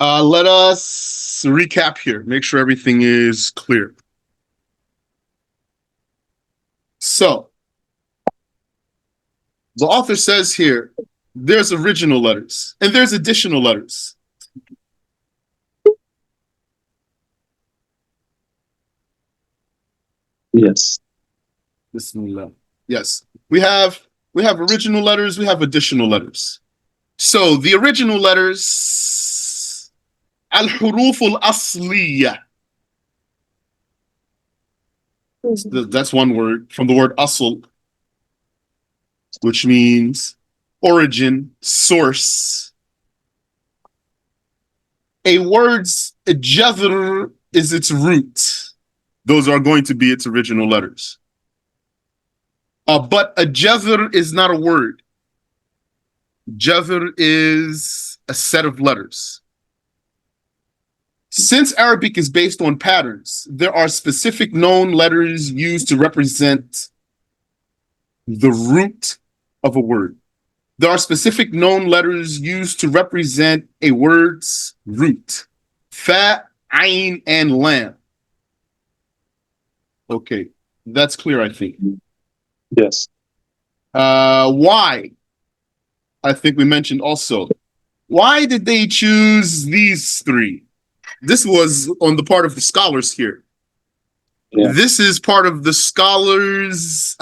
Let us recap here. Make sure everything is clear. So, the author says here, there's original letters and there's additional letters. Yes. Bismillah. Yes. We have original letters, we have additional letters. So the original letters, al-huruf al-asliya. That's one word from the word asl, which means origin, source. A word's jadr is its root. Those are going to be its original letters. But a jadr is not a word. Jadr is a set of letters. Since Arabic is based on patterns, there are specific known letters used to represent the root of a word. There are specific known letters used to represent a word's root. Fa, ayn, and lam. Okay, that's clear, I think. Yes. Why? I think we mentioned also. Why did they choose these three? This was on the part of the scholars here. Yeah. This is part of the scholars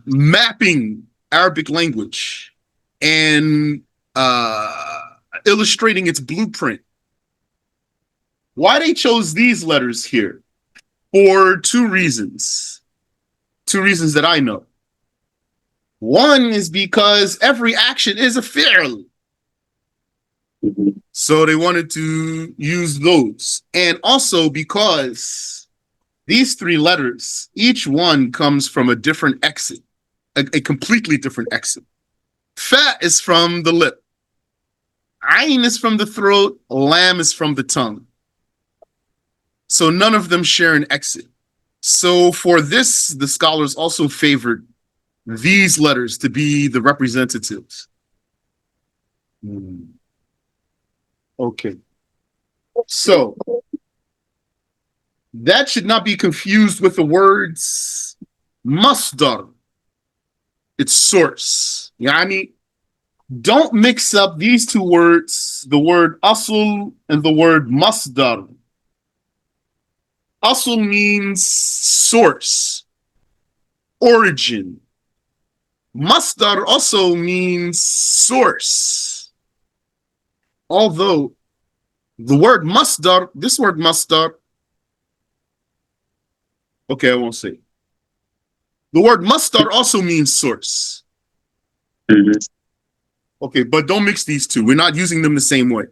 mapping Arabic language and illustrating its blueprint. Why they chose these letters here? For two reasons. Two reasons that I know. One is because every action is a fi'l. So they wanted to use those. And also because these three letters, each one comes from a different exit, a completely different exit. Fa is from the lip. Ayn is from the throat. Lam is from the tongue. So none of them share an exit. So for this, the scholars also favored these letters to be the representatives. Okay. So that should not be confused with the words masdar, its source. Yani, don't mix up these two words, the word asl and the word masdar. Asl means source, origin. Masdar also means source. Although the word masdar, this word masdar, okay, I won't say. The word masdar also means source. Okay, but don't mix these two. We're not using them the same way.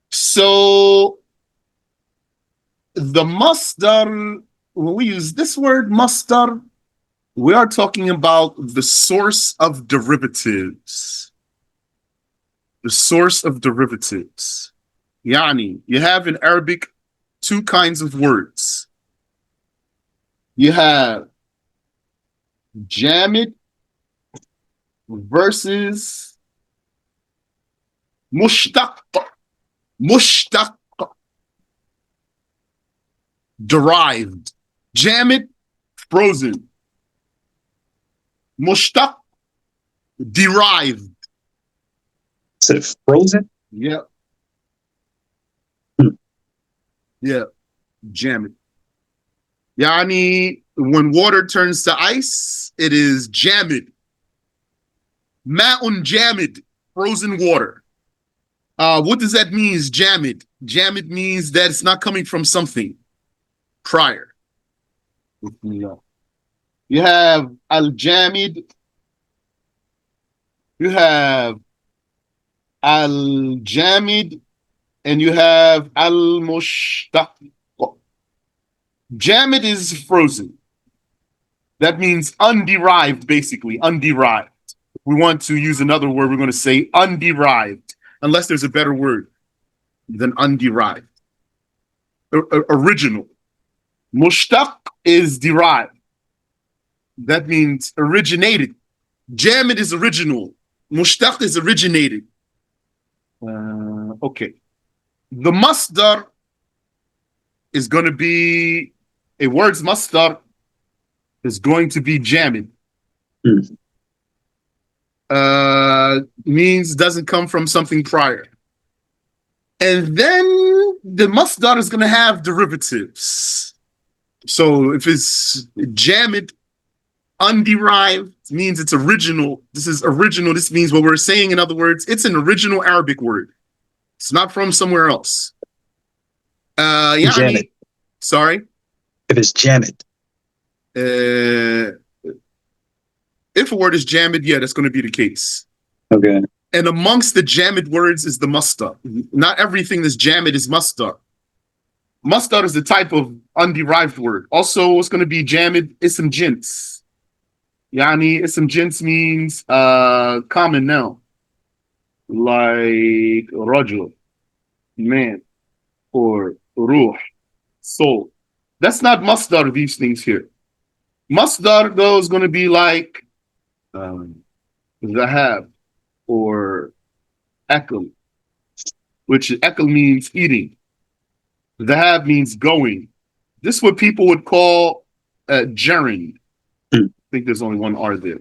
So the masdar, when we use this word masdar, we are talking about the source of derivatives. The source of derivatives. Yani, you have in Arabic two kinds of words. You have jamid versus mushtaq. Mushtaq. Derived. Jamid, frozen. Mushtaq, derived. Is it frozen? Yeah. Yeah. Jamid. Yani, when water turns to ice, it is jamid. Ma'un jamid, frozen water. What does that mean, jamid? Jamid means that it's not coming from something prior. You have al-jamid. You have al-jamid. And you have al-mushtaq. Jamid is frozen. That means underived, basically, underived. If we want to use another word, we're going to say underived, unless there's a better word than underived. Original. Mushtaq is derived. That means originated. Jamid is original. Mushtaq is originated. Okay. The masdar is going to be a word's masdar is going to be jamid. Hmm. Means doesn't come from something prior. And then the masdar is going to have derivatives. So if it's jamid, underived, means it's original. This is original. This means what we're saying, in other words, it's an original Arabic word. It's not from somewhere else. Janet. Sorry. If it's Janet. If a word is jamid, yeah, that's going to be the case. Okay. And amongst the jamid words is the masdar. Not everything that's jamid is masdar. Masdar is the type of underived word. Also, what's going to be jamid? Ism jins. Yani, ism jins means common noun. Like rajul, man, or ruh, soul. That's not masdar, these things here. Masdar, though, is going to be like zahab or akal, which akal means eating. Zahab means going. This is what people would call gerund. I think there's only one R there.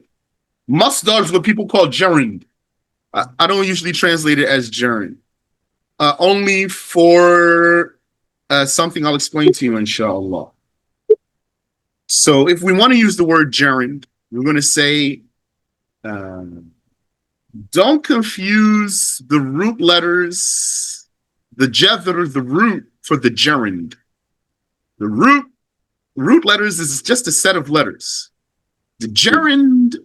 Masdar is what people call gerund. I don't usually translate it as gerund. Only for something I'll explain to you, inshallah. So if we want to use the word gerund, we're going to say, don't confuse the root letters, the jethar, the root, for the gerund. The root letters is just a set of letters. The gerund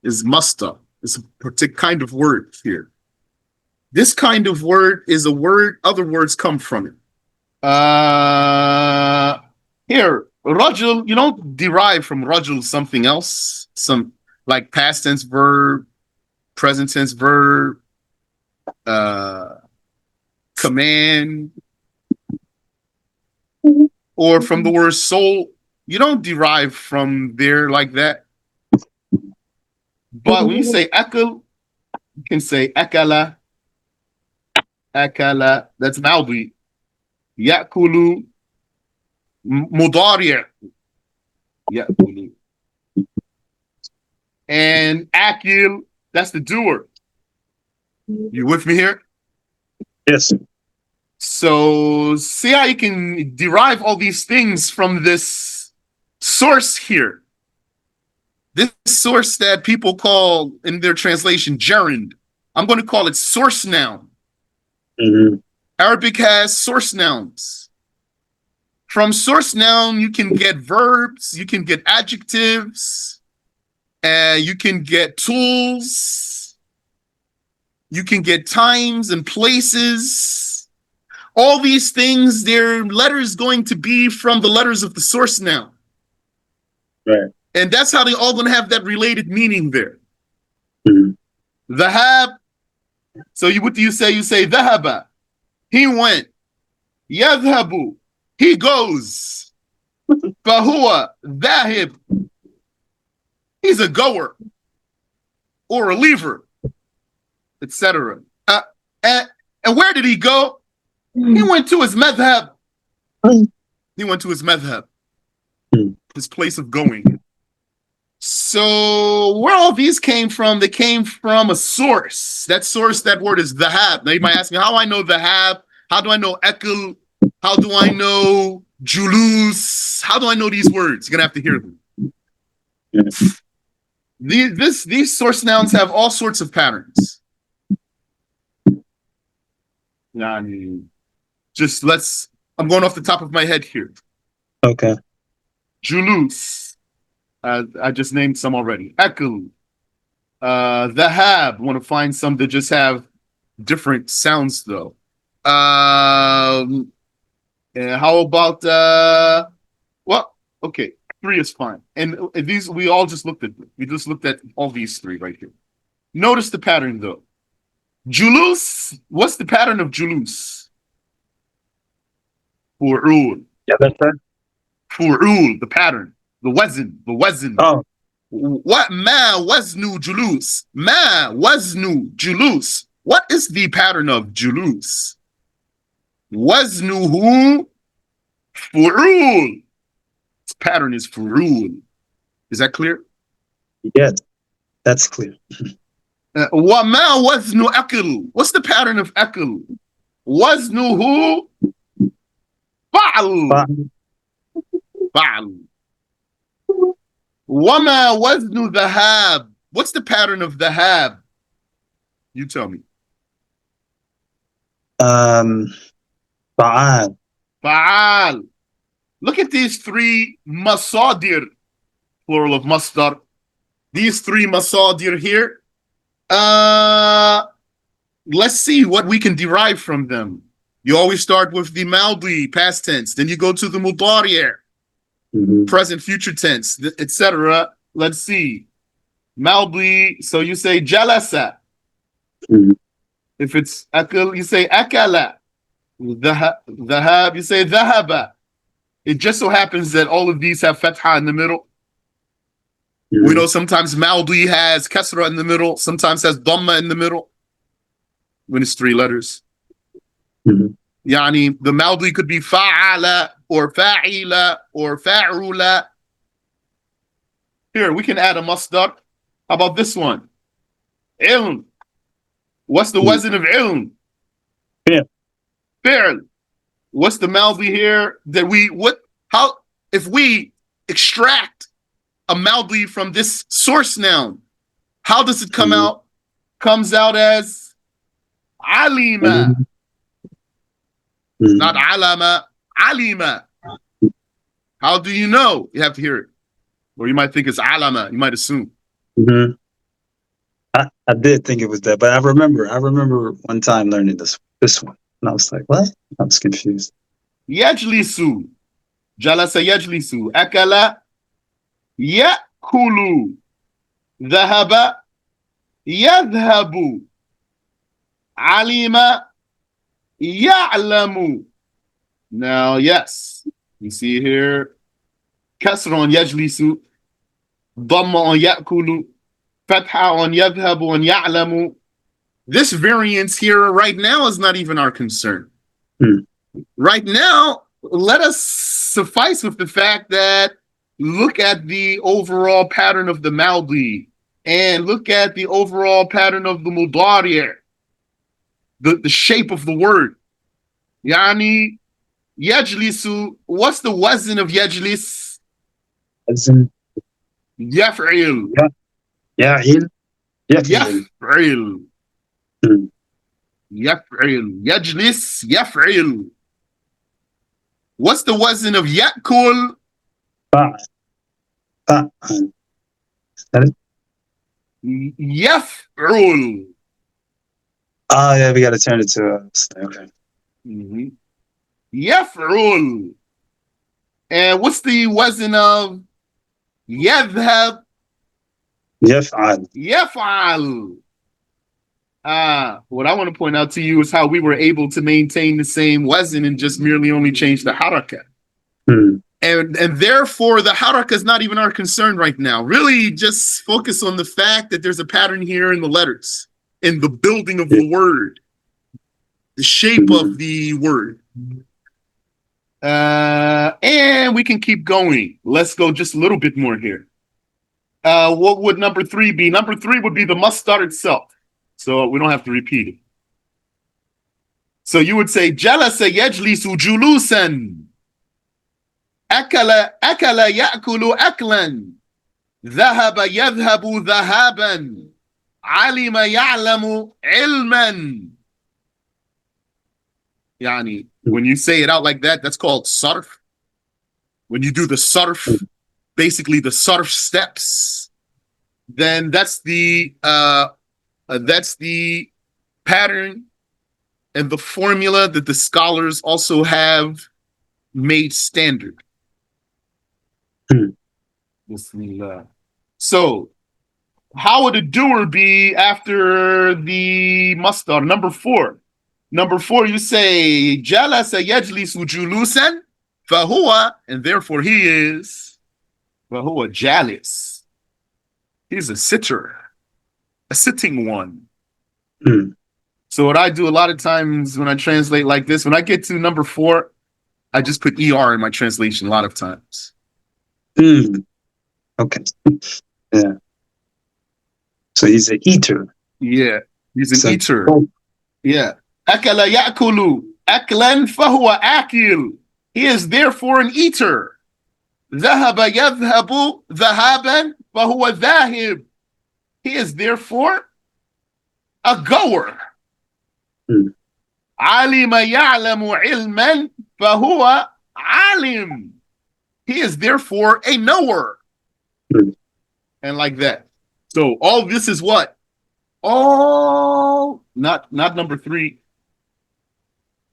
is musta. It's a particular kind of word here. This kind of word is a word, other words come from it. Here, rajul, you don't derive from rajul something else, some like past tense verb, present tense verb, command, or from the word soul. You don't derive from there like that. But when you say akal, you can say akala, akala, that's maldi. Yakulu, mudari', yakulu. And akil, that's the doer. You with me here? Yes. So see how you can derive all these things from this source here. This source that people call in their translation gerund. I'm going to call it source noun. Mm-hmm. Arabic has source nouns. From source noun, you can get verbs, you can get adjectives, you can get tools, you can get times and places. All these things, their letters going to be from the letters of the source noun. Right. And that's how they all going to have that related meaning there. Mm-hmm. Dhahab. So what do you say? You say dhahaba. He went. Yadhabu. He goes. Fahuwa. Dhahib. He's a goer or a leaver, etc. And where did he go? He went to his madhab. He went to his madhab, his place of going. So where all these came from, they came from a source. That source, that word is dhahab. Now you might ask me, how do I know dhahab? How do I know ekal? How do I know julus? How do I know these words? You're going to have to hear them. These source nouns have all sorts of patterns. I'm going off the top of my head here. Okay. Julus. I just named some already. Ekal. Dhahab. Want to find some that just have different sounds though. How about okay, 3 is fine. And these we just looked at all these 3 right here. Notice the pattern though. Julus, what's the pattern of julus? Fu'ul. Yeah, that's that. Fu'ul, the pattern. The wazn. Oh. What ma waznu julus? Ma waznu julus. What is the pattern of julus? Waznuhu fu'ul. Its pattern is fu'ul. Is that clear? Yes, that's clear. Wama waznu akil. What's the pattern of akil? Waznuhu fa'al. Fa'al. Fa'al. Wama waznu dhahab. What's the pattern of dhahab? You tell me. Fa'al. Fa'al. Look at these three masadir, plural of masdar. These three masadir here. Let's see what we can derive from them. You always start with the maldi, past tense. Then you go to the mudari', present, future tense, etc. Let's see. Maldi, so you say jalasa. If it's akal, you say akala. Dhahab, you say dhahaba. It just so happens that all of these have fatha in the middle. We know sometimes maldi has kasra in the middle, sometimes has dhamma in the middle. When it's three letters. Yani, the maldi could be fa'ala or fa'ila or fa'ula. Here, we can add a masdar. How about this one? Ilm. What's the wazn of ilm? Fi'l. What's the maldi here that if we extract a maldi from this source noun, how does it come out? Comes out as alima. Not alama, alima. How do you know? You have to hear it. Or you might think it's alama. You might assume. I did think it was that, but I remember one time learning this one. And I was like, what? I was confused. Yajlisu. Jalasa yajlisu. Akala yakulu. Dhahaba yadhabu. Alima ya'lamu. Now, yes, you see here, kasra on yajlisu, dhamma on ya'kulu, fatha on yadhabu on ya'lamu. This variance here right now is not even our concern. Right now, let us suffice with the fact that look at the overall pattern of the maldi and look at the overall pattern of the mudari'. The shape of the word. Yani, yajlisu, what's the wazn of yajlis? Wazn. Yaf'il. Ya'il. Yaf'il. Yaf'il. Yajlis, yaf'il. What's the wazn of ya'kul? Fa'al. Is that it? Yaf'ul. Oh, yeah, we got to turn it to okay. Yaf'ul. And what's the wazn of yadhhab? Yaf'al. Yaf'al. What I want to point out to you is how we were able to maintain the same wazn and just merely only change the haraka. And therefore, the haraka is not even our concern right now. Really, just focus on the fact that there's a pattern here in the letters, in the building of the word, the shape of the word. And we can keep going. Let's go just a little bit more here. What would number 3 be? Number 3 would be the masdar itself. So we don't have to repeat it. So you would say, jalasa yajlisu julusan. Akala ya'kulu aklan. Dhahaba yadhhabu dhahaban. Alima ya'lamu ilman. Yani, when you say it out like that, that's called sarf. When you do the sarf, basically the sarf steps, then that's the pattern and the formula that the scholars also have made standard. Bismillah. So, how would a doer be after the masdar? Number 4. Number 4, you say, jalasa yajlisu julusan, fahuwa, and therefore he is, fahuwa jalis. He's a sitter, a sitting one. So what I do a lot of times when I translate like this, when I get to number 4, I just put ER in my translation a lot of times. Okay. Yeah. So he's an eater. Yeah, he's an So, eater. Yeah. Akala yakulu. Aklan fahuwa akil. He is therefore an eater. ذهب يذهب ذهابا فهو ذاهب. He is therefore a goer. علم يعلم علما فهو عالم. He is therefore a knower. And like that. So all this is what? All not number 3.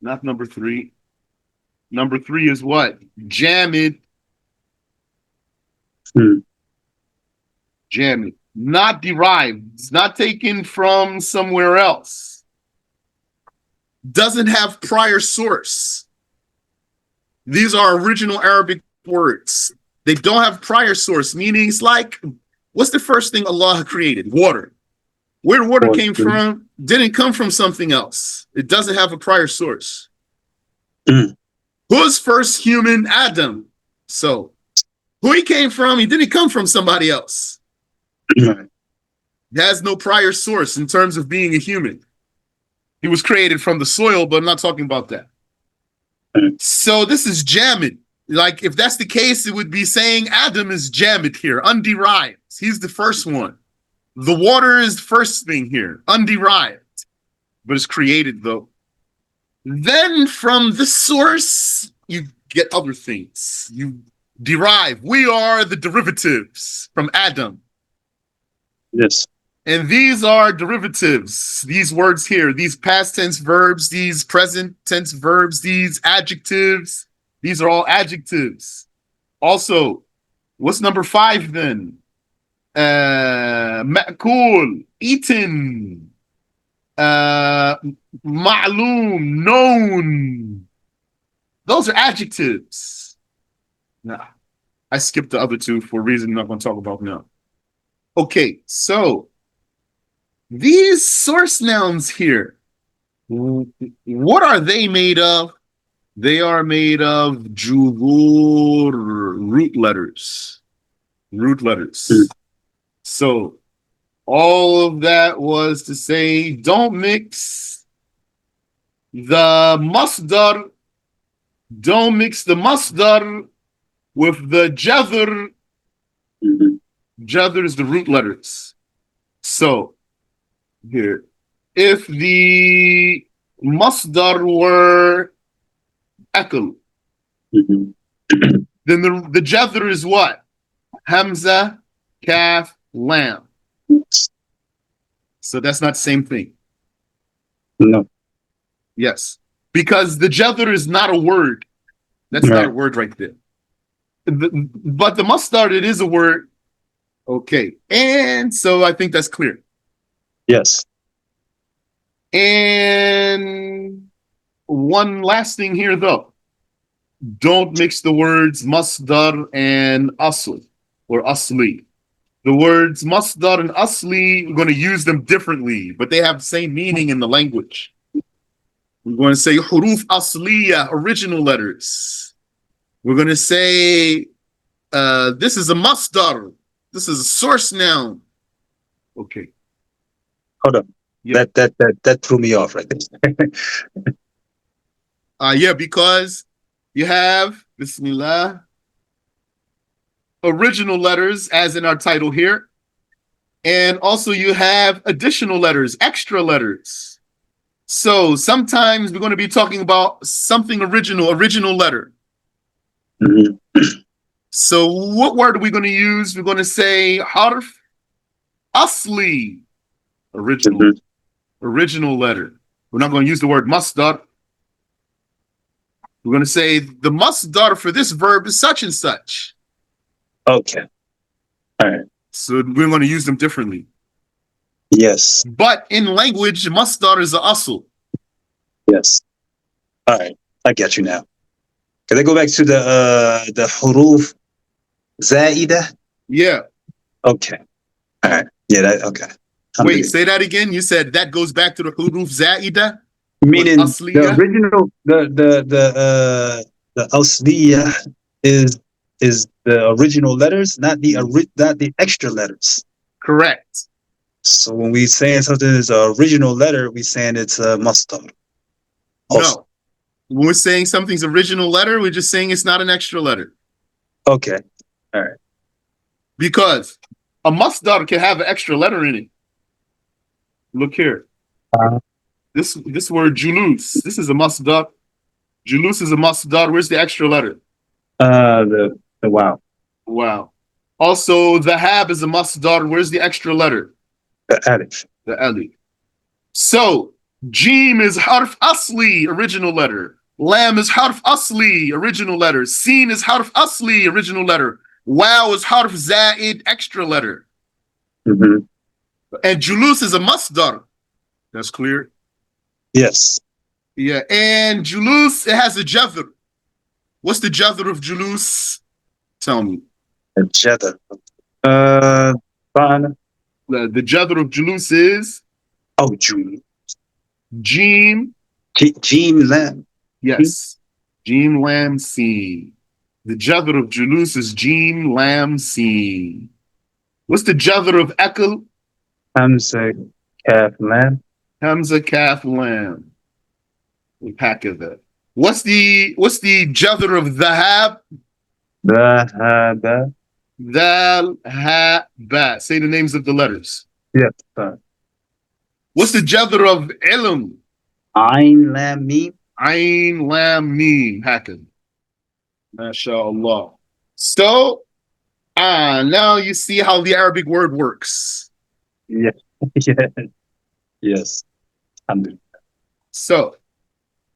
Not number 3. Number 3 is what? Jamid. Jamid. Not derived. It's not taken from somewhere else. Doesn't have prior source. These are original Arabic words. They don't have prior source, meaning it's like, what's the first thing Allah created? Water. Where water came from didn't come from something else. It doesn't have a prior source. Who's first human? Adam. So who he came from, he didn't come from somebody else. He has no prior source in terms of being a human. He was created from the soil, but I'm not talking about that. So this is Jamid. Like, if that's the case, it would be saying Adam is Jamid here, underived. He's the first one. The water is the first thing here, underived, but it's created though. Then from the source, you get other things. You derive. We are the derivatives from Adam. Yes. And these are derivatives. These words here, these past tense verbs, these present tense verbs, these adjectives, these are all adjectives. Also, what's number 5 then? Ma'kul, eaten, ma'loom, known. Those are adjectives. Nah, I skipped the other 2 for a reason I'm not going to talk about now. Okay, so these source nouns here, what are they made of? They are made of juzur, root letters. Root letters. So all of that was to say, don't mix the masdar, don't mix the masdar with the jadr. Jadr is the root letters. So here, if the masdar were akl, then the jadr is what? Hamza, kaf, lam. So that's not the same thing. No. Yes. Because the jadr is not a word. That's not a word right there. But the masdar, it is a word. Okay. And so I think that's clear. Yes. And one last thing here, though. Don't mix the words masdar and asl or asli. The words masdar and asli, we're going to use them differently, but they have the same meaning in the language. We're going to say huruf asliya, original letters. We're going to say this is a masdar. This is a source noun. Okay. Hold on. Yeah. That threw me off right there. Yeah, because you have Bismillah, original letters, as in our title here, and also you have additional letters, extra letters. So sometimes we're going to be talking about something original letter. So what word are we going to use? We're going to say harf asli, original letter. We're not going to use the word masdar. We're going to say the masdar for this verb is such and such. Okay. All right. So we're going to use them differently. Yes. But in language, masdar is the asl. Yes. All right. I get you now. Can I go back to the huruf zaida? Yeah. Okay. All right. Yeah. Okay. Wait, say that again. You said that goes back to the huruf za'ida? Meaning the Asliya? original, the asliya is the original letters, not the extra letters. Correct. So when we saying something is an original letter, we saying it's a masdar. Also, No. When we're saying something's original letter, we're just saying it's not an extra letter. okay, all right. Because a masdar can have an extra letter in it. Look here. Uh, This word julus. This is a masdar. Julus is a masdar. Where's the extra letter? the wow, Wow. Also, the hab is a masdar. Where's the extra letter? the alif. The alif. So, Jim is harf asli, original letter. Lam is harf asli, original letter. Sin is harf asli, original letter. Wow is harf za'id, extra letter. Mm-hmm. And julus is a masdar. That's clear. Yes. Yeah. And julus, it has a jadr. What's the jadr of julus? Tell me. Jada. Fine. The jadr of julus is Oh, June. Jim. Jim Lam. Yes. Jim lam sin. The jadr of julus is Jim lam sin. What's the jadr of ekal? Hamza Kaf Lam. Hamza kaf lam. We pack of that. What's the jadr of dhahab? Dhahaba. Dal ha ba. Say the names of the letters. Yes. What's the jadr of ilm? Ain Lam Mim. Ain lam mim. Hakan. MashaAllah. So, now you see how the Arabic word works. Yes. Yes. Yes. Alhamdulillah. So,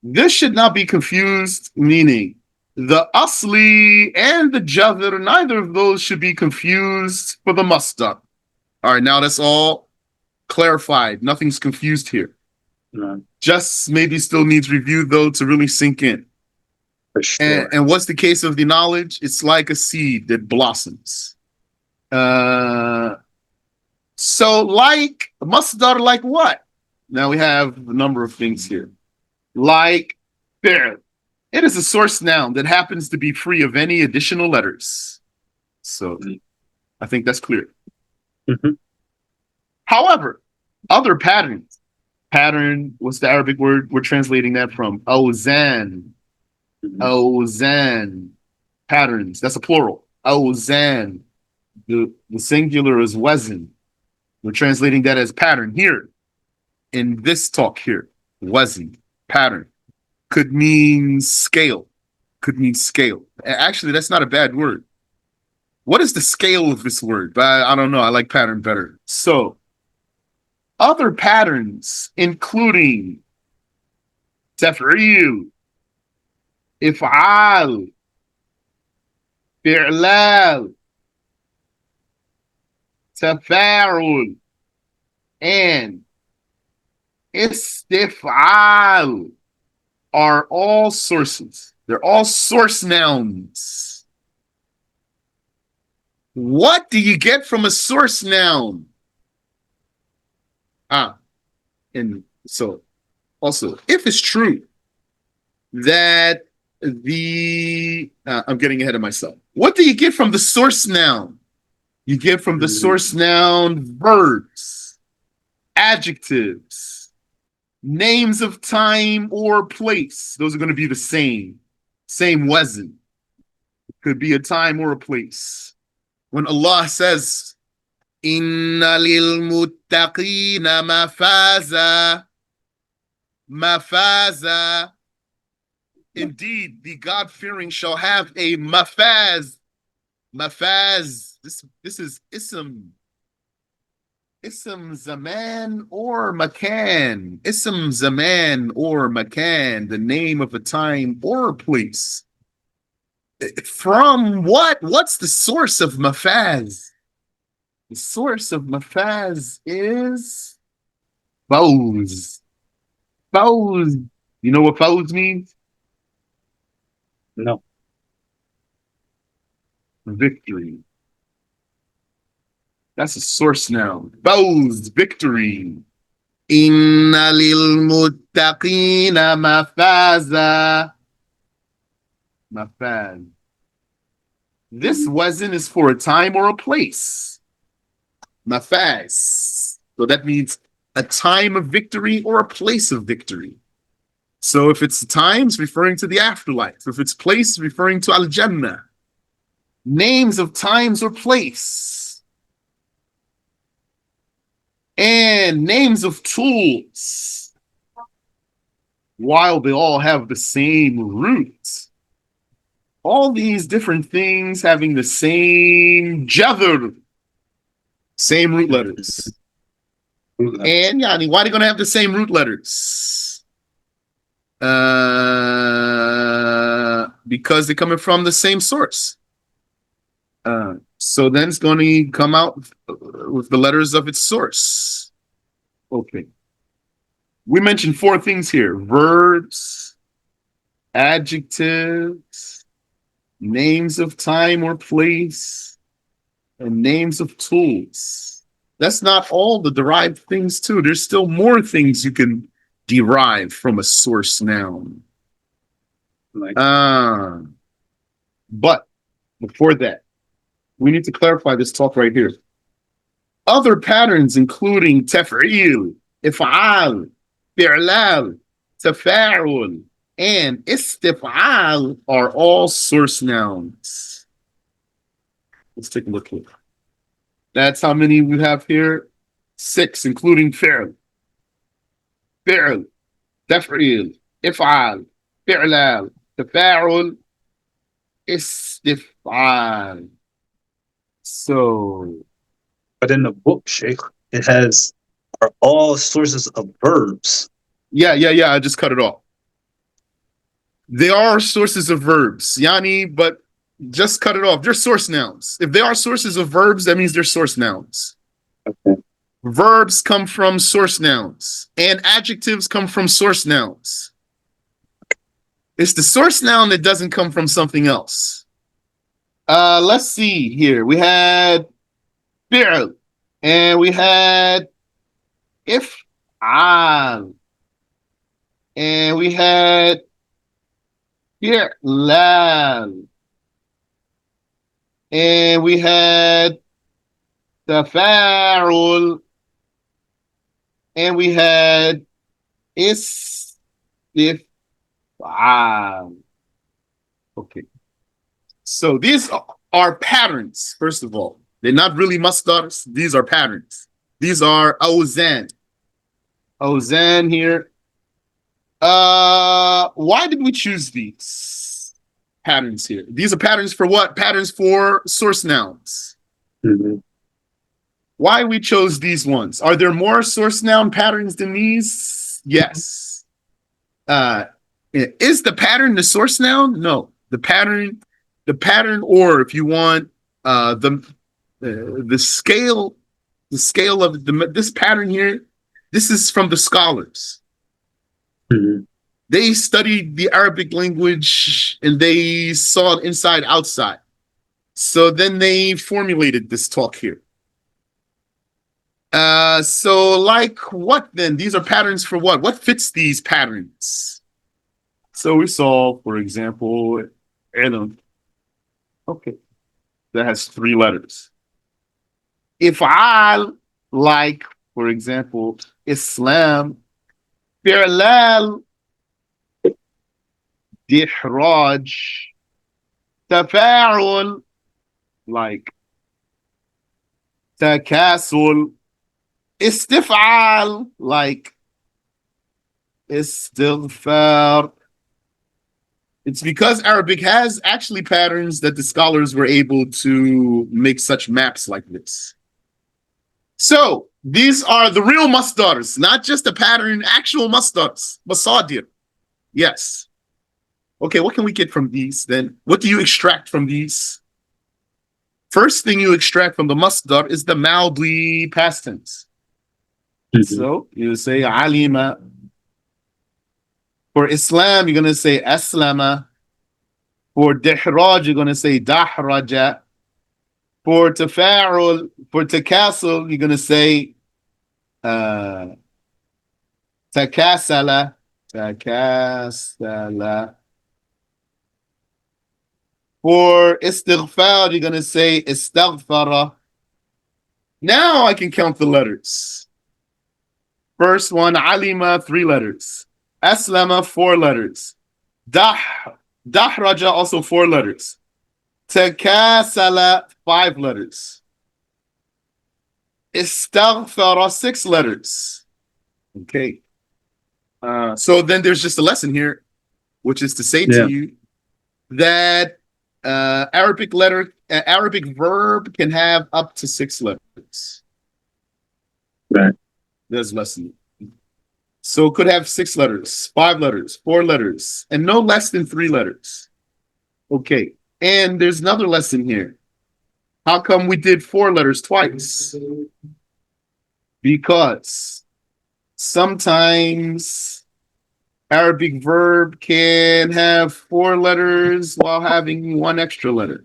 this should not be confused, meaning the asli and the jadr, neither of those should be confused for the masdar. All right, now that's all clarified. Nothing's confused here. No, Just maybe still needs review, though, to really sink in. for sure. And what's the case of the knowledge? It's like a seed that blossoms. So like masdar, like what? Now we have a number of things here. Like fi'l. It is a source noun that happens to be free of any additional letters. So I think that's clear. Mm-hmm. However, other patterns. Pattern, what's the Arabic word we're translating that from? Awzan. Mm-hmm. Awzan. Patterns. That's a plural. Awzan. The singular is wazn. We're translating that as pattern here. In this talk here, wazn, pattern, could mean scale. Could mean scale. Actually, that's not a bad word. What is the scale of this word? But I don't know. I like pattern better. So, other patterns, including taf'il, if'al, fi'lal, tafa'ul, and istif'al are all sources. They're all source nouns. What do you get from a source noun? And so also, if it's true that I'm getting ahead of myself. What do you get from the source noun? You get from the source noun verbs, adjectives, names of time or place. Those are going to be the same wazn. Could be a time or a place. When Allah says, Inna lil muttaqina mafaza. Indeed, the God-fearing shall have a mafaz. Mafaz. This is ism. Ism zaman or makan. Ism zaman or makan. The name of a time or a place. From what? What's the source of mafaz? The source of mafaz is fawz. Fawz. You know what fawz means? No. Victory. That's a source noun. Fawz, victory. Inna lil muttaqina mafaza. Mafaz. This wasn't is for a time or a place. Mafaz. So that means a time of victory or a place of victory. So if it's times, referring to the afterlife. If it's place, referring to Al-Jannah. Names of times or place. And names of tools. While they all have the same root. All these different things having the same jadr, same root letters. And yani, why are they going to have the same root letters? Because they're coming from the same source. So then it's going to come out with the letters of its source. Okay. We mentioned 4 things here: verbs, adjectives, names of time or place, and names of tools. That's not all the derived things too. There's still more things you can derive from a source noun. But before that, we need to clarify this talk right here. Other patterns including taf'il, if'al, fi'lal, tafa'ul, and istif'al are all source nouns. Let's take a look here. That's how many we have here. 6, including fi'l, taf'il, if'al, fi'lal, tafa'ul, istif'al. So, but in the book, Sheikh, it has are all sources of verbs. Yeah. I just cut it off. They are sources of verbs, Yani, but just cut it off. They're source nouns. If they are sources of verbs, that means they're source nouns. Okay. Verbs come from source nouns, and adjectives come from source nouns. It's the source noun that doesn't come from something else. Let's see here. We had fi'l, and we had if'al, and we had fi'lal, and we had tafa'ul, and we had istif'al. Okay. So these are patterns, first of all. They're not really masdars. These are patterns. These are awzan. Awzan here. Why did we choose these patterns here? These are patterns for what? Patterns for source nouns. Mm-hmm. Why we chose these ones? Are there more source noun patterns than these? Yes. Is the pattern the source noun? No. The pattern, or if you want, the scale of this pattern here. This is from the scholars. Mm-hmm. They studied the Arabic language and they saw it inside, outside. So then they formulated this talk here. So like what then? These are patterns for what? What fits these patterns? So we saw, for example, ilm. Okay. That has 3 letters. If'al, like, for example, Islam. Fi'lal, dihraj. Tafa'ul, like takasul. Istif'al, like istighfar. It's because Arabic has actually patterns that the scholars were able to make such maps like this. So these are the real masdars, not just a pattern, actual masdars, masadir. Yes. Okay, what can we get from these then? What do you extract from these? First thing you extract from the masdar is the madi past tense. Mm-hmm. So you say alima. For Islam, you're going to say aslama. For dihraj, you're going to say dahraja. For tafa'ul, for takasul, you're gonna say takasala, takasala. For istighfar, you're gonna say istaghfara. Now I can count the letters. First one, alima, 3 letters. Aslama, 4 letters. Dahraja, also 4 letters. Takasala, 5 letters. Istaghfara, 6 letters. Okay. So then there's just a lesson here, which is to say to you that Arabic verb can have up to 6 letters. Right. There's a lesson. So it could have 6 letters, 5 letters, 4 letters, and no less than 3 letters. Okay. And there's another lesson here. How come we did 4 letters twice? Because sometimes Arabic verb can have 4 letters while having 1 extra letter.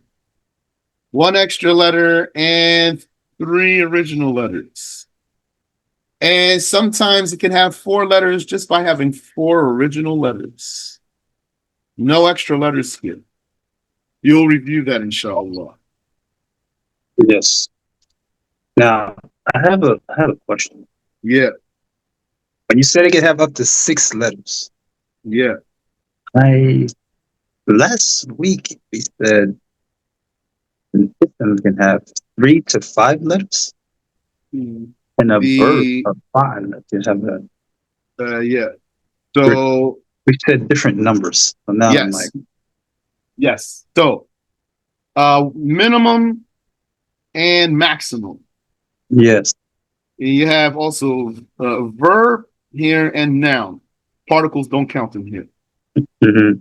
1 extra letter and 3 original letters. And sometimes it can have 4 letters just by having 4 original letters. No extra letters here. You'll review that, inshallah. Yes. Now, I have a question. Yeah, When you said it could have up to 6 letters, yeah. last week we said an item can have 3 to 5 letters, and a verb of 5 that can have that. Yeah. So We said different numbers. So now I'm like, yes. So minimum and maximum. yes. You have also verb here and noun. Particles don't count in here. Mm-hmm.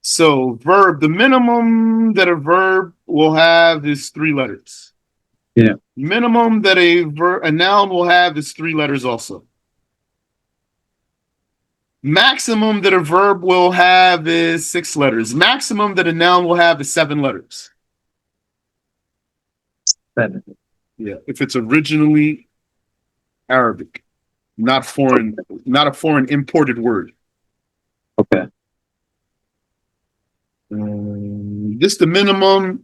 So verb, the minimum that a verb will have is 3 letters. Yeah. Minimum that a noun will have is 3 letters also. Maximum that a verb will have is 6 letters. Maximum that a noun will have is 7 letters. 7. Yeah, if it's originally Arabic, not foreign, not a foreign imported word. Okay. This the minimum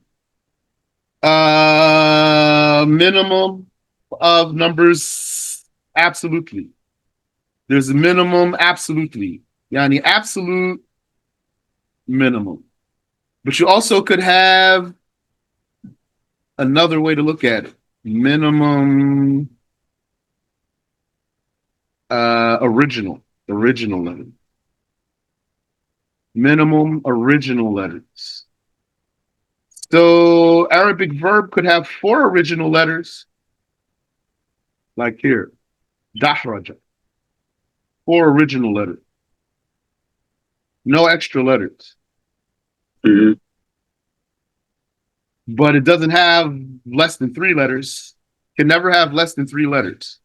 of numbers. Absolutely, there's a minimum. Absolutely, yani absolute minimum. But you also could have another way to look at it: minimum original letter. Minimum original letters. So Arabic verb could have 4 original letters, like here, dahraja. 4 original letters. No extra letters. Mm-hmm. But it doesn't have less than 3 letters. Can never have less than 3 letters.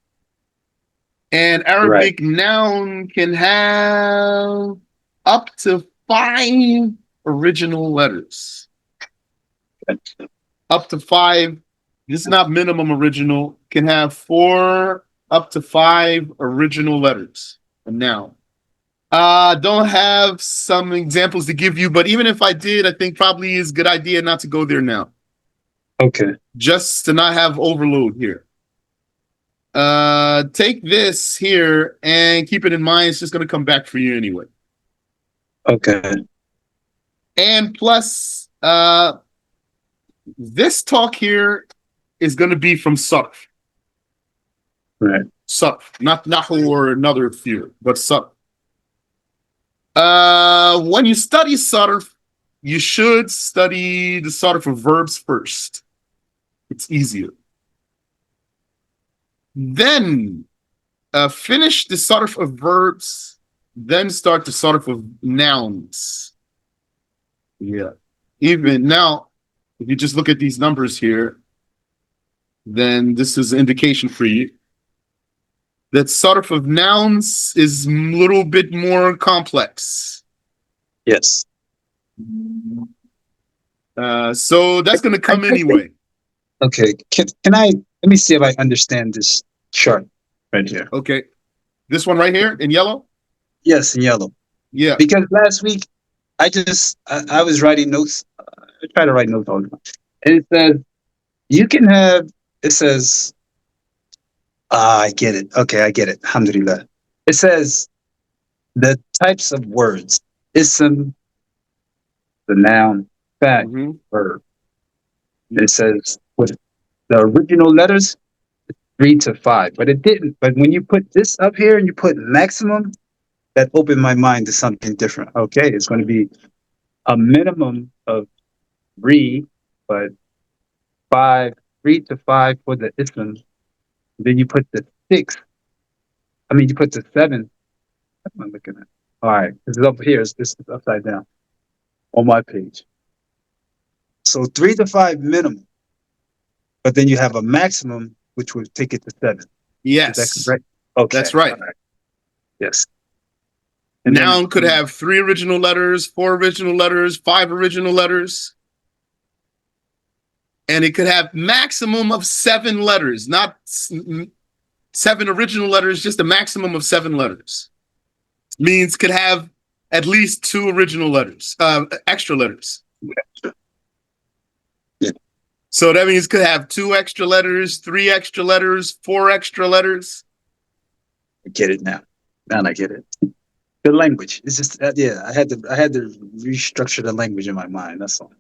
And Arabic noun can have up to 5 original letters. Up to 5. This is not minimum original. Can have 4 up to 5 original letters. A noun. Don't have some examples to give you, but even if I did, I think probably is a good idea not to go there now. Okay. Just to not have overload here. Take this here and keep it in mind. It's just going to come back for you anyway. Okay. And plus, this talk here is going to be from Sarf. Right. Sarf, not Nahu or another few, but Sarf. When you study Sarf, you should study the Sarf of verbs first. It's easier. Then finish the Sarf of verbs, then start the Sarf of nouns. Yeah. Even now, if you just look at these numbers here, then this is an indication for you that Sarf of nouns is a little bit more complex. Yes. So that's going to come anyway. Okay. Can I let me see if I understand this chart right here. Okay. This one right here in yellow? Yes, in yellow. Yeah. Because last week I was writing notes. I try to write notes all the time. And it says you can have it says I get it. Okay, I get it. Alhamdulillah. It says the types of words. Ism, the noun, fact, Mm-hmm. verb. It says with the original letters, 3 to 5. But it didn't. But when you put this up here and you put maximum, that opened my mind to something different. Okay, it's going to be a minimum of 3, but 5, 3 to 5 for the ism. Then you put the 6. I mean, you put the 7. What am I looking at? All right, this is up here. This is upside down on my page. So 3 to 5 minimum, but then you have a maximum, which would take it to 7. Is that Yes. correct? Okay. That's right. All right. Yes. And then Noun could have 3 original letters, 4 original letters, 5 original letters. And it could have maximum of 7 letters, not 7 original letters, just a maximum of 7 letters. Means could have at least 2 original letters, extra letters. Yeah. So that means could have 2 extra letters, 3 extra letters, 4 extra letters. I get it now. Now I get it. The language. It's just yeah. I had to restructure the language in my mind. That's all.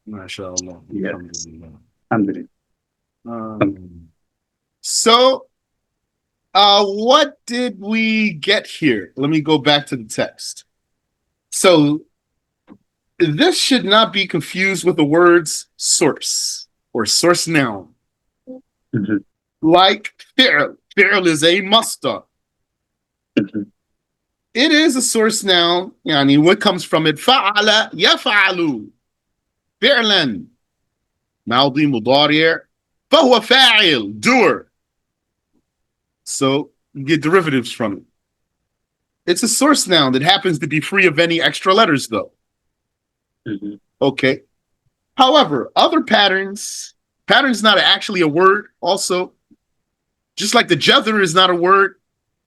MashaAllah. Yeah. Alhamdulillah. Alhamdulillah. So, what did we get here? Let me go back to the text. So, this should not be confused with the words source or source noun. Mm-hmm. Like fi'l. Fi'l is a masdar. Mm-hmm. It is a source noun. Yani what comes from it? Fa'ala yaf'alu. Fi'lan. Maldi mudari'. فهو فاعل. Doer. So you get derivatives from it. It's a source noun that happens to be free of any extra letters, though. Mm-hmm. Okay. However, other patterns not actually a word also. Just like the jether is not a word,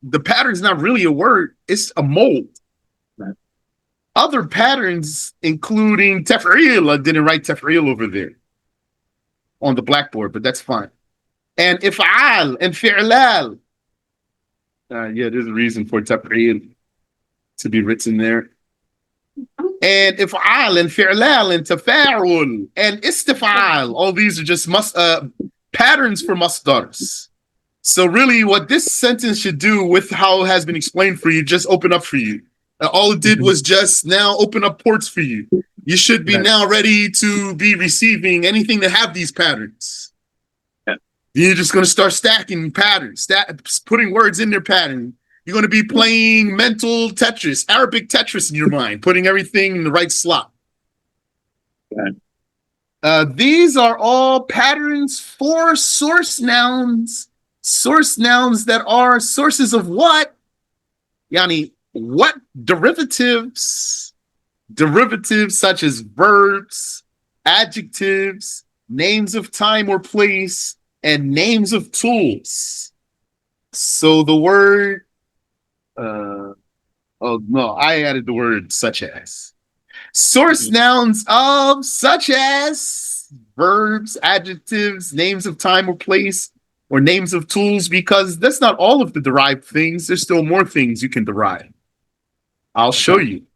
the pattern's not really a word, it's a mold. Right. Other patterns, including taf'il, I didn't write taf'il over there on the blackboard, but that's fine. And if'al and fi'lal. Yeah, there's a reason for taf'il to be written there. And if'al and fi'lal and tafa'ul and istif'al. All these are just patterns for masdars. So really what this sentence should do with how it has been explained for you, just open up for you. All it did was just now open up ports for you. You should be now ready to be receiving anything that have these patterns. Yeah. You're just going to start stacking patterns, putting words in their pattern. You're going to be playing mental Tetris, Arabic Tetris in your mind, putting everything in the right slot. Yeah. These are all patterns for source nouns. Source nouns that are sources of what? Yani, what derivatives? Derivatives such as verbs, adjectives, names of time or place, and names of tools. So the word, oh no, I added the word such as. Source nouns of such as verbs, adjectives, names of time or place, or names of tools, because that's not all of the derived things. There's still more things you can derive. I'll show you.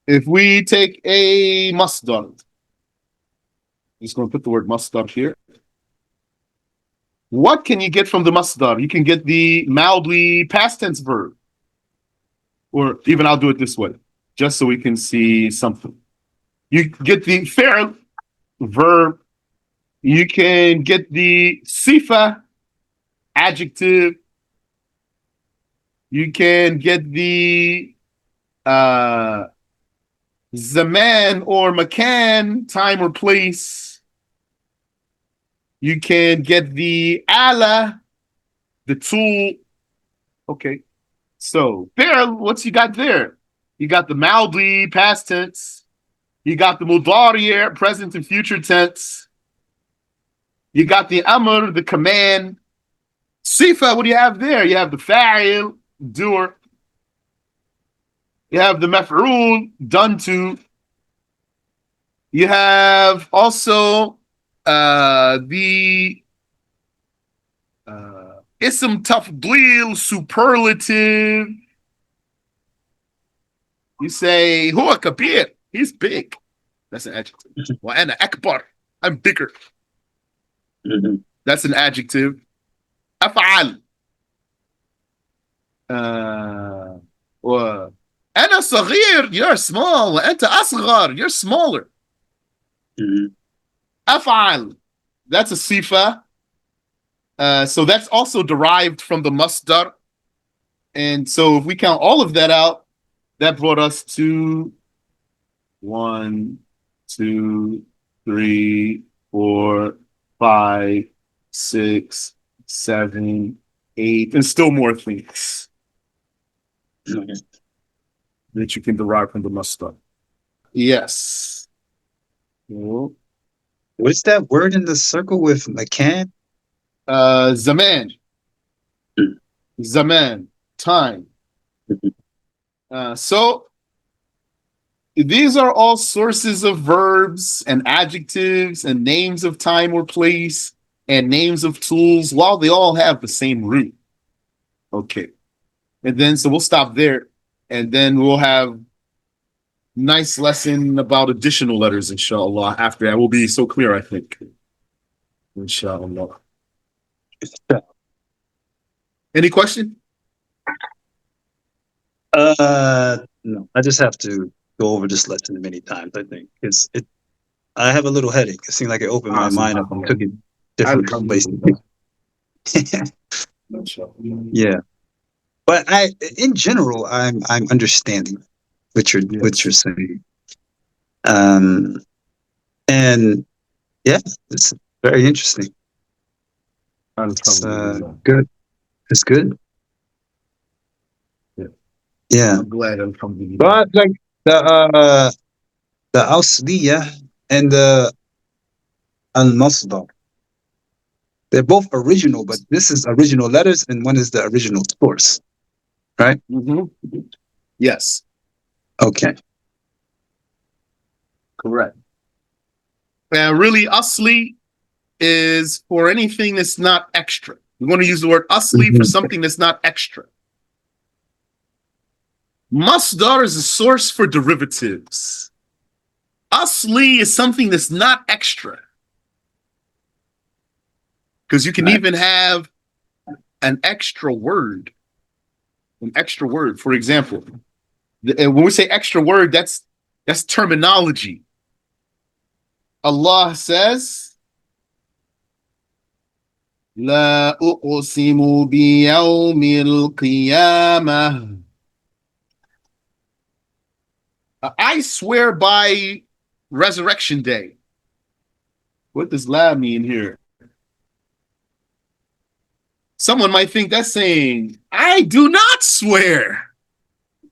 If we take a masdar, I'm just going to put the word masdar here. What can you get from the masdar? You can get the mildly past tense verb. Or even I'll do it this way, just so we can see something. You get the fi'l, verb. You can get the sifa, adjective. You can get the zaman or makan, time or place. You can get the ala, the tool. Okay. So, fi'l, what's you got there? You got the mildly past tense. You got the mudari, present and future tense. You got the amr, the command. Sifa, what do you have there? You have the fa'il, doer. You have the maf'ul, done to. You have also the ism tafdil, superlative. You say, huwa kabir, he's big. That's an adjective. Wa ana akbar, I'm bigger. That's an adjective. Af'al. أنا صغير, you're small. وأنت أصغر, you're smaller. أفعل, that's a sifa. So that's also derived from the masdar. And so if we count all of that out, that brought us to 1, 2, 3, 4, 5, 6, 7, 8, and still more things that you can derive from the masdar. Yes. Well, What's that word in the circle with McCann? Zaman. Zaman. Time. So these are all sources of verbs and adjectives and names of time or place and names of tools, while they all have the same root. Okay. And then, so we'll stop there. And then we'll have nice lesson about additional letters, inshallah. After that, will be so clear, I think. Inshallah. Any question? No. I just have to go over this lesson many times, I think. I have a little headache. It seemed like it opened my mind up and took it different places. Yeah. But in general, I'm understanding what you're saying. And yeah, it's very interesting. It's good. It's good. Yeah. I'm glad I'm coming. But like the Ausliya and the Al-Masdar, they're both original, but this is original letters and one is the original source, right? Mm-hmm. Yes. Okay. Correct. And really, asli is for anything that's not extra. We want to use the word asli for something that's not extra. Masdar is a source for derivatives. Asli is something that's not extra. Because you can even have an extra word. An extra word. For example, when we say extra word, that's terminology. Allah says, La uqsimu biyawmil qiyamah. I swear by resurrection day. What does la mean here? Someone might think that's saying, I do not swear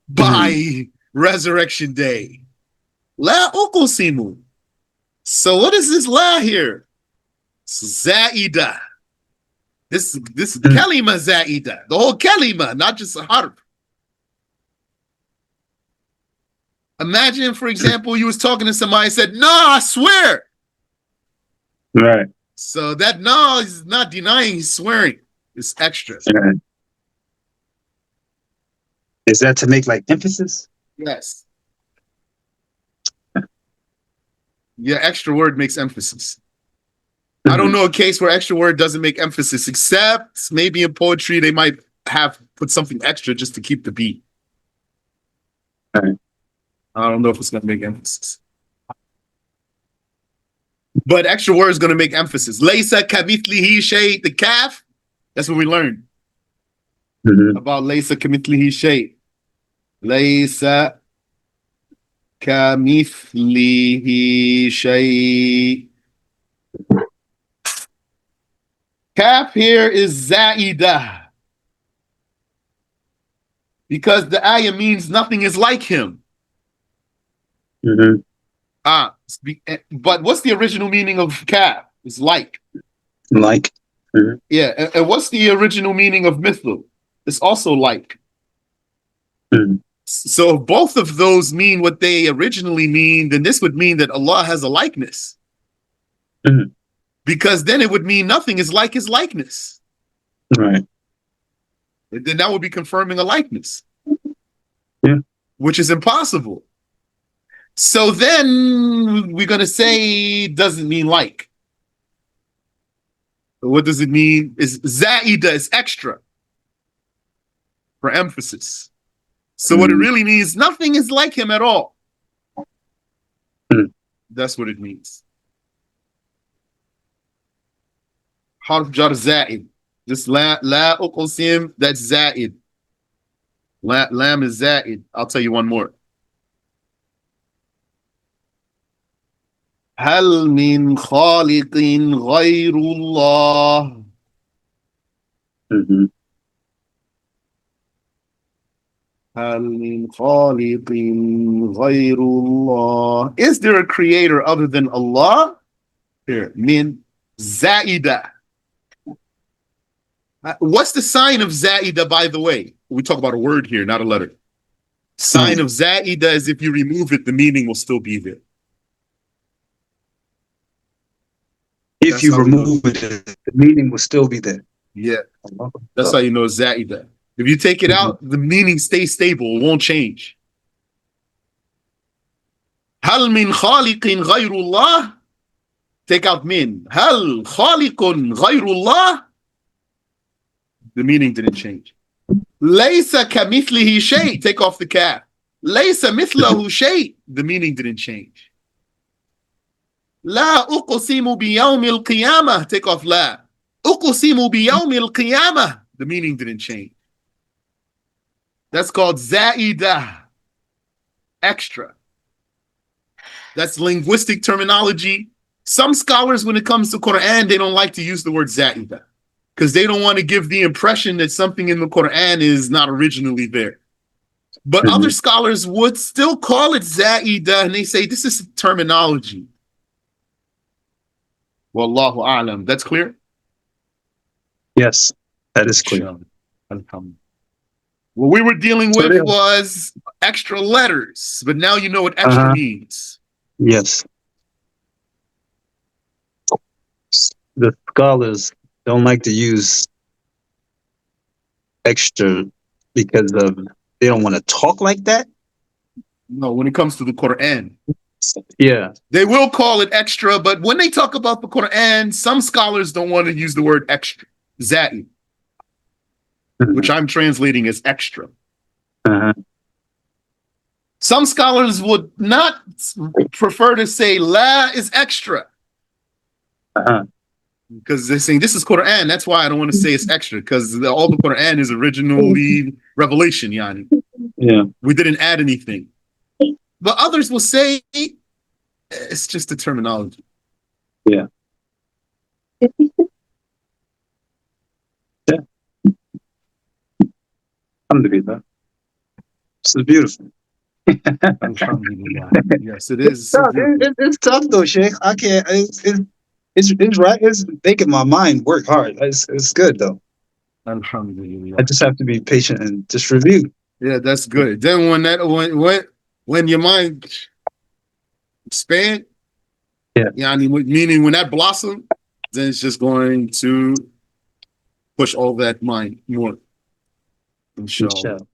by resurrection day. La uqsimu. So what is this la here? Za'ida. This kalima za'ida. The whole kalima, not just a harf. Imagine, for example, you was talking to somebody and said, no, I swear. Right. So that no is not denying, he's swearing. It's extra. Right. Is that to make like emphasis? Yes. Yeah, extra word makes emphasis. I don't know a case where extra word doesn't make emphasis, except maybe in poetry they might have put something extra just to keep the beat. Right. I don't know if it's going to make emphasis. But extra word is going to make emphasis. Laysa kamithlihi shay, the kaf, that's what we learned about laysa kamithlihi shay. Laysa kamithlihi shay. Kaf here is za'ida. Because the ayah means nothing is like him. But what's the original meaning of kaf? It's like. Like. Mhm. Yeah, and what's the original meaning of mithlu? It's also like. Mhm. So if both of those mean what they originally mean, then this would mean that Allah has a likeness. Mhm. Because then it would mean nothing is like his likeness. Right. And then that would be confirming a likeness. Yeah. Which is impossible. So then we're going to say it doesn't mean like. What does it mean? Is Zaida is extra for emphasis. So what it really means, nothing is like him at all. Mhm. That's what it means. Harf jar za'id. Just la uqsim, that's za'id. Lam is za'id. I'll tell you one more. هل من خالق غير الله Mhm. هل من خالق غير الله. Is there a creator other than Allah? Here, min zaida. What's the sign of zaida, by the way? We talk about a word here, not a letter. Sign of zaida is if you remove it, the meaning will still be there. If That's you how we know. remove it, the meaning will still be there. Yeah, that's how you know zaida. If you take it out, the meaning stays stable, it won't change. هل من خالق غير الله. Take out min. هل خالق غير الله. The meaning didn't change. ليس كمثله شيء. Take off the kaf. ليس مثله شيء. The meaning didn't change. لا أقسم بيوم القيامة. Take off لا. أقسم بيوم القيامة. The meaning didn't change. That's called زائدة. Extra. That's linguistic terminology. Some scholars, when it comes to Quran, they don't like to use the word za'ida because they don't want to give the impression that something in the Quran is not originally there. But other scholars would still call it za'ida, and they say this is terminology. Wallahu a'lam. That's clear? Yes, that is clear. What we were dealing So with was extra letters, but now you know what extra means. Yes. The scholars don't like to use extra because of they don't want to talk like that. No, when it comes to the Quran. Yeah. They will call it extra, but when they talk about the Quran, some scholars don't want to use the word extra, za'i, which I'm translating as extra. Some scholars would not prefer to say la is extra. Because they're saying this is Quran. That's why I don't want to say it's extra, because all the Quran is originally revelation, yani. Yeah. We didn't add anything. But others will say it's just the terminology. Yeah. Yeah. Alhamdulillah. This is beautiful. Alhamdulillah. Yes, it is. So it's tough though, Sheikh. I can't. It's right. It's making my mind work hard. It's good though. Alhamdulillah. I just have to be patient and just review. Yeah, that's good. Then when your mind expand, yeah, meaning when that blossom, then it's just going to push all that mind more. Inshallah.